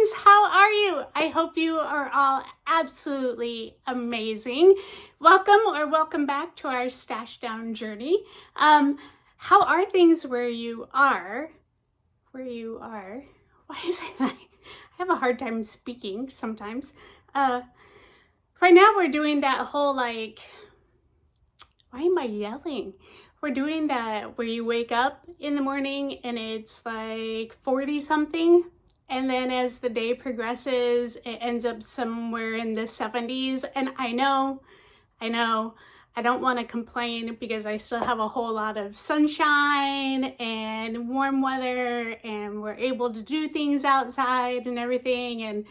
friends, how are you? I hope you are all absolutely amazing. Welcome back to our stash down journey. How are things where you are? Why is it that I have a hard time speaking sometimes? Right now we're doing that whole why am I yelling? We're doing that where you wake up in the morning and it's like 40 something. And then as the day progresses, it ends up somewhere in the 70s. And I know, I don't want to complain because I still have a whole lot of sunshine and warm weather and we're able to do things outside and everything. And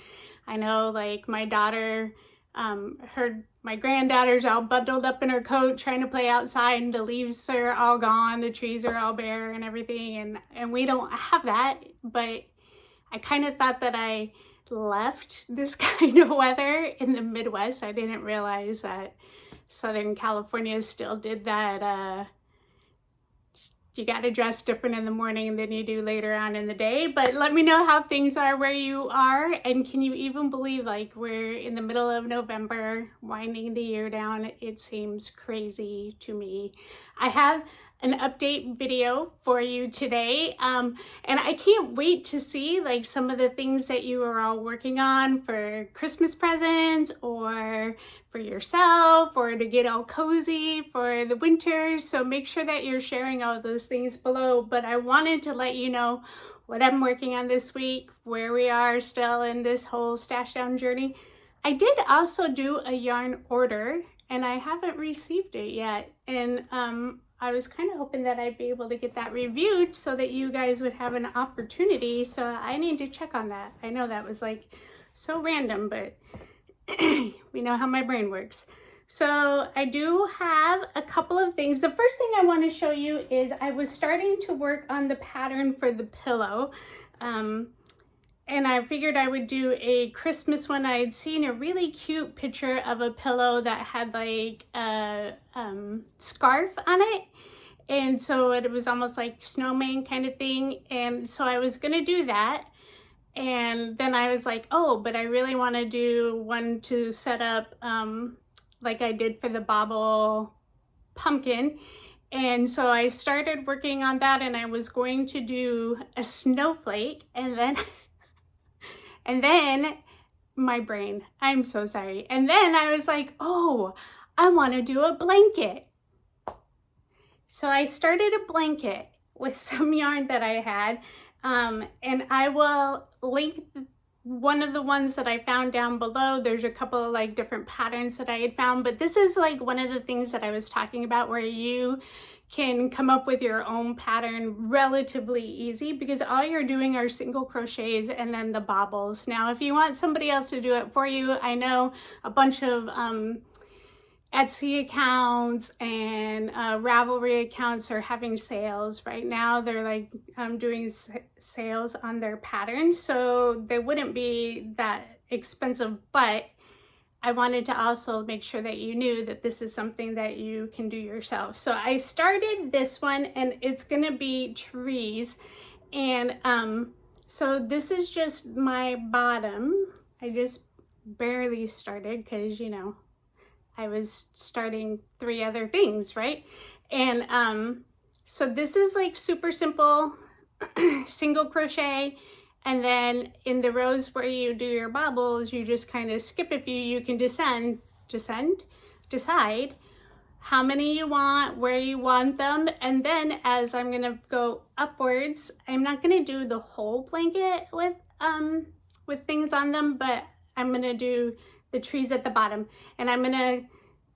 I know like my daughter, my granddaughter's all bundled up in her coat trying to play outside and the leaves are all gone, the trees are all bare and everything. And we don't have that, but I kind of thought that I left this kind of weather in the Midwest. I didn't realize that Southern California still did that. You got to dress different in the morning than you do later on in the day. But let me know how things are where you are. And can you even believe like we're in the middle of November, winding the year down? It seems crazy to me. I have an update video for you today. And I can't wait to see like some of the things that you are all working on for Christmas presents or for yourself or to get all cozy for the winter. So make sure that you're sharing all those things below. But I wanted to let you know what I'm working on this week, where we are still in this whole stash down journey. I did also do a yarn order and I haven't received it yet. And I was kind of hoping that I'd be able to get that reviewed so that you guys would have an opportunity. So I need to check on that. I know that was like so random, but we know how my brain works. So I do have a couple of things. The first thing I want to show you is I was starting to work on the pattern for the pillow. And I figured I would do a Christmas one. I had seen a really cute picture of a pillow that had like a scarf on it. And so it was almost like snowman kind of thing. And so I was gonna do that. And then I was like, oh, but I really wanna do one to set up like I did for the bobble pumpkin. And so I started working on that and I was going to do a snowflake and then my brain, I'm so sorry. And then I was like, oh, I want to do a blanket. So I started a blanket with some yarn that I had. And I will link one of the ones that I found down below. There's a couple of like different patterns that I had found, but this is like one of the things that I was talking about where you can come up with your own pattern relatively easy because all you're doing are single crochets and then the bobbles. Now, if you want somebody else to do it for you, I know a bunch of Etsy accounts and Ravelry accounts are having sales right now. They're like doing sales on their patterns, so they wouldn't be that expensive, but I wanted to also make sure that you knew that this is something that you can do yourself. So I started this one and it's gonna be trees. And so this is just my bottom. I just barely started because, you know, I was starting 3 other things, right? And so this is like super simple single crochet. And then in the rows where you do your bobbles, you just kind of skip a few. You can decide how many you want, where you want them. And then as I'm gonna go upwards, I'm not gonna do the whole blanket with things on them, but I'm gonna do the trees at the bottom. And I'm gonna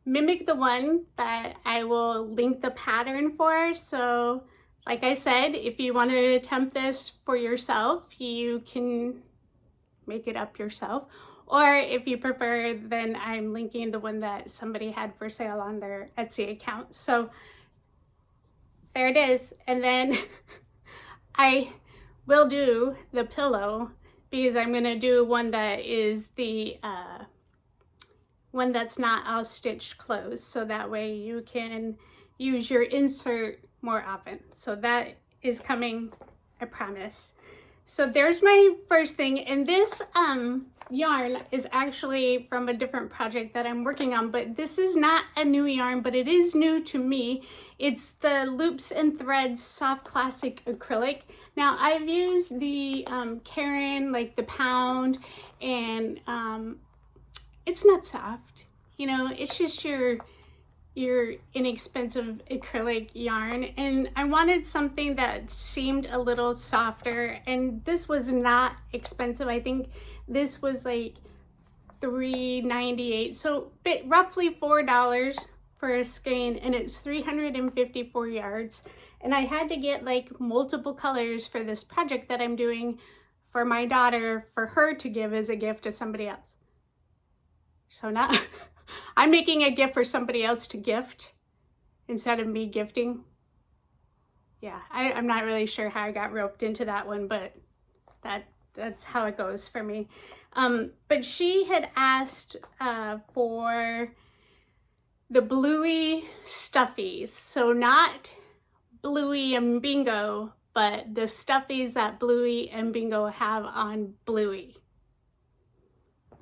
mimic the one that I will link the pattern for. So like I said, if you want to attempt this for yourself, you can make it up yourself. Or if you prefer, then I'm linking the one that somebody had for sale on their Etsy account. So there it is. And then I will do the pillow because I'm going to do one that is the one that's not all stitched closed. So that way you can use your insert more often. So that is coming, I promise. So there's my first thing, and this yarn is actually from a different project that I'm working on, but this is not a new yarn, but it is new to me. It's the Loops and Threads Soft Classic Acrylic. Now I've used the Karen, like the pound, and it's not soft, you know, it's just your inexpensive acrylic yarn, and I wanted something that seemed a little softer, and this was not expensive. I think this was like $3.98, so roughly $4 for a skein, and it's 354 yards. And I had to get like multiple colors for this project that I'm doing for my daughter, for her to give as a gift to somebody else. So now I'm making a gift for somebody else to gift instead of me gifting. Yeah, I'm not really sure how I got roped into that one, but that's how it goes for me. But she had asked for the Bluey stuffies. So not Bluey and Bingo, but the stuffies that Bluey and Bingo have on Bluey,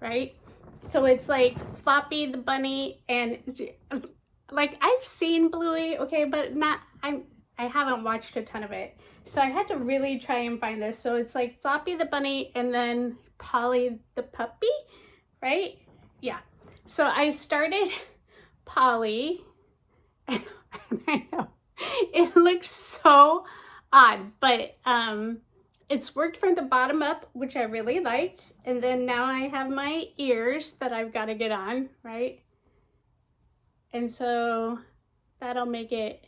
right? So it's like Floppy the bunny, and like I've seen Bluey, okay, but I haven't watched a ton of it. So I had to really try and find this. So it's like Floppy the bunny and then Polly the puppy, right? Yeah. So I started Polly, and I know it looks so odd, but it's worked from the bottom up, which I really liked. And then now I have my ears that I've got to get on, right? And so that'll make it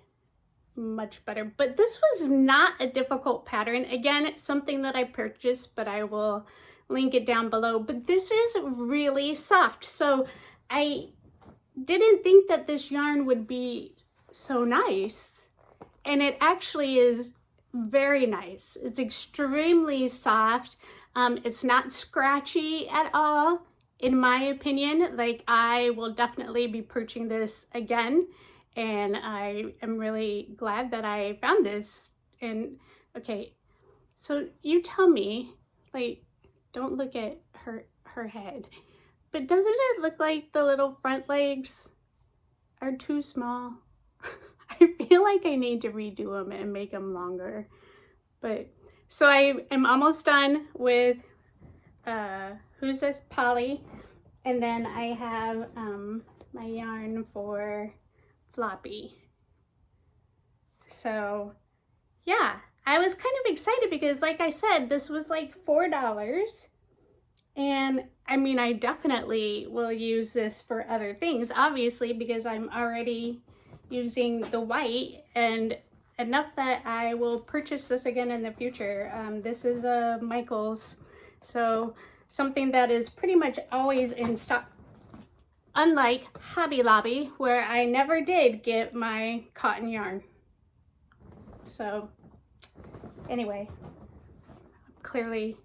much better. But this was not a difficult pattern. Again, it's something that I purchased, but I will link it down below. But this is really soft. So I didn't think that this yarn would be so nice. And it actually is very nice. It's extremely soft. It's not scratchy at all, in my opinion. Like, I will definitely be purchasing this again, and I am really glad that I found this. And okay, so you tell me, like, don't look at her head, but doesn't it look like the little front legs are too small? I feel like I need to redo them and make them longer. But so I am almost done with who's this, Polly, and then I have my yarn for Floppy. So yeah, I was kind of excited because, like I said, this was like $4, and I mean, I definitely will use this for other things, obviously, because I'm already using the white, and enough that I will purchase this again in the future. This is a Michael's, so something that is pretty much always in stock, unlike Hobby Lobby, where I never did get my cotton yarn. So anyway, I'm clearly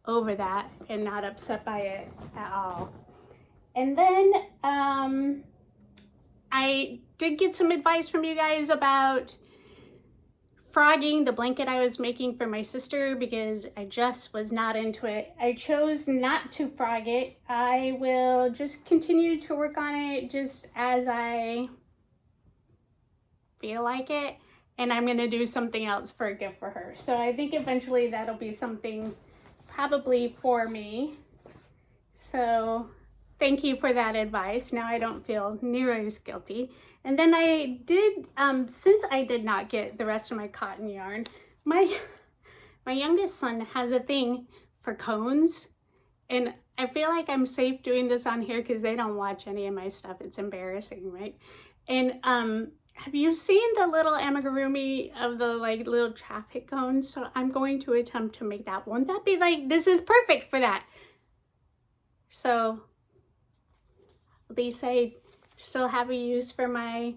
over that and not upset by it at all. And then I did get some advice from you guys about frogging the blanket I was making for my sister, because I just was not into it. I chose not to frog it. I will just continue to work on it just as I feel like it, and I'm gonna do something else for a gift for her. So I think eventually that'll be something probably for me. So thank you for that advice. Now I don't feel near as guilty. And then I did, since I did not get the rest of my cotton yarn, my youngest son has a thing for cones, and I feel like I'm safe doing this on here because they don't watch any of my stuff. It's embarrassing, right? And have you seen the little amigurumi of the like little traffic cones? So I'm going to attempt to make that. Won't that be like, this is perfect for that? So at least I still have a use for my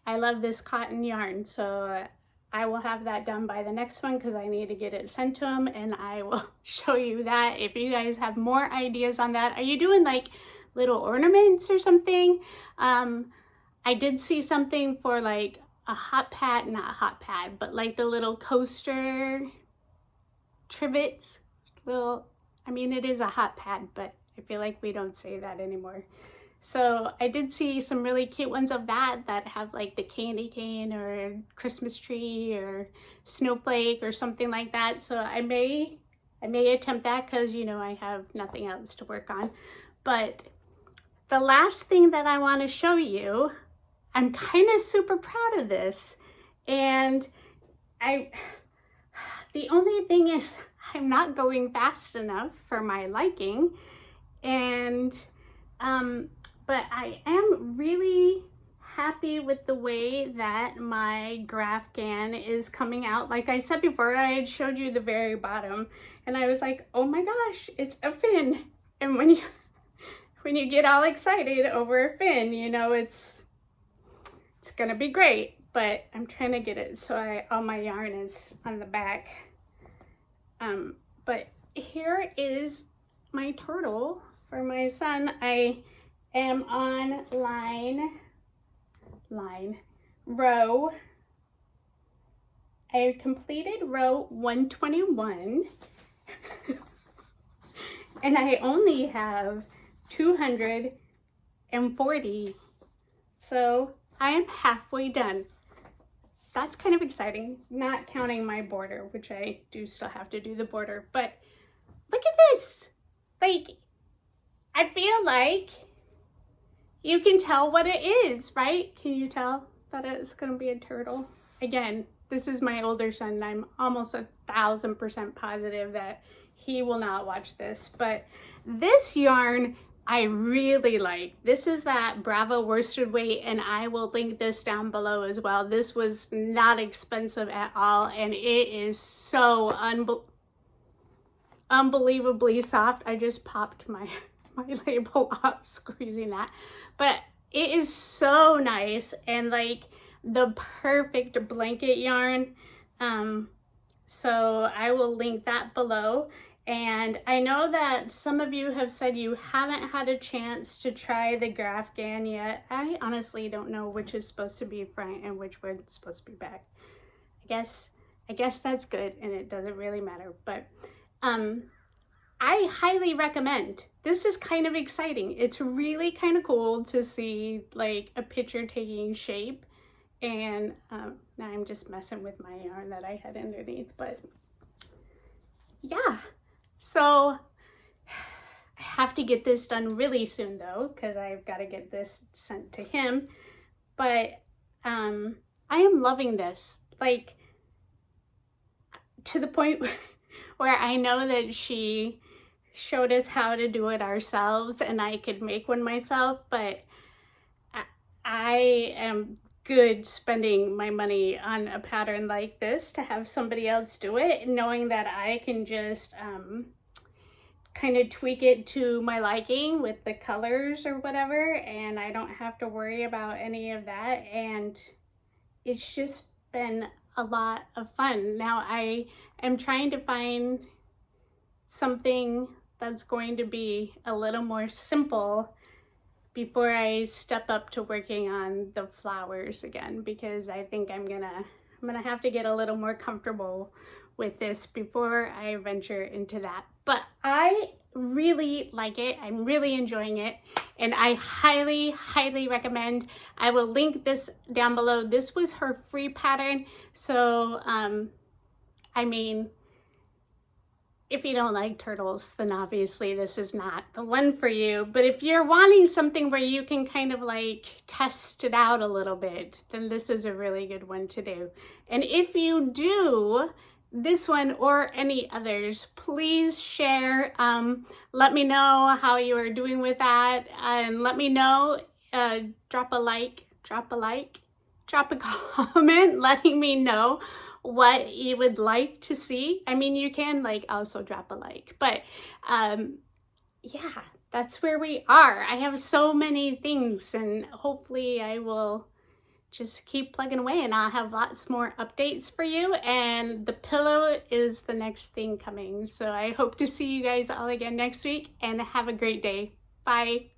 I love this cotton yarn. So I will have that done by the next one because I need to get it sent to them, and I will show you that. If you guys have more ideas on that, are you doing like little ornaments or something? I did see something for like a hot pad, not a hot pad, but like the little coaster trivets, little, I mean, it is a hot pad, but I feel like we don't say that anymore. So I did see some really cute ones of that have like the candy cane or Christmas tree or snowflake or something like that. So I may attempt that because, you know, I have nothing else to work on. But the last thing that I want to show you, I'm kind of super proud of this. And the only thing is I'm not going fast enough for my liking. And, but I am really happy with the way that my graphgan is coming out. Like I said before, I had showed you the very bottom and I was like, oh my gosh, it's a fin. And when you get all excited over a fin, you know, it's gonna be great. But I'm trying to get it so all my yarn is on the back. But here is my turtle for my son. I am on row. I completed row 121 and I only have 240. So I am halfway done. That's kind of exciting, not counting my border, which I do still have to do the border, but look at this. Like, I feel like you can tell what it is, right? Can you tell that it's gonna be a turtle? Again, this is my older son, and I'm almost 1,000% positive that he will not watch this, but this yarn I really like. This is that Brava worsted weight, and I will link this down below as well. This was not expensive at all, and it is so unbelievably soft. I just popped my label off squeezing that, but it is so nice and like the perfect blanket yarn. So I will link that below. And I know that some of you have said you haven't had a chance to try the graphgan yet. I honestly don't know which is supposed to be front and which one's supposed to be back. I guess that's good and it doesn't really matter, but I highly recommend. This is kind of exciting. It's really kind of cool to see like a picture taking shape. And now I'm just messing with my yarn that I had underneath, but yeah. So I have to get this done really soon though, because I've got to get this sent to him. But I am loving this, like to the point where I know that she showed us how to do it ourselves and I could make one myself, but I am good spending my money on a pattern like this to have somebody else do it, knowing that I can just kind of tweak it to my liking with the colors or whatever, and I don't have to worry about any of that. And it's just been a lot of fun. Now I am trying to find something that's going to be a little more simple before I step up to working on the flowers again, because I think I'm gonna have to get a little more comfortable with this before I venture into that. But I really like it. I'm really enjoying it, and I highly recommend. I will link this down below. This was her free pattern, so I mean, if you don't like turtles, then obviously this is not the one for you. But if you're wanting something where you can kind of like test it out a little bit, then this is a really good one to do. And if you do this one or any others, please share. Let me know how you are doing with that, and let me know. Drop a comment letting me know what you would like to see. I mean, you can like also drop a like, but yeah, that's where we are. I have so many things, and hopefully I will just keep plugging away and I'll have lots more updates for you. And the pillow is the next thing coming. So I hope to see you guys all again next week, and have a great day. Bye.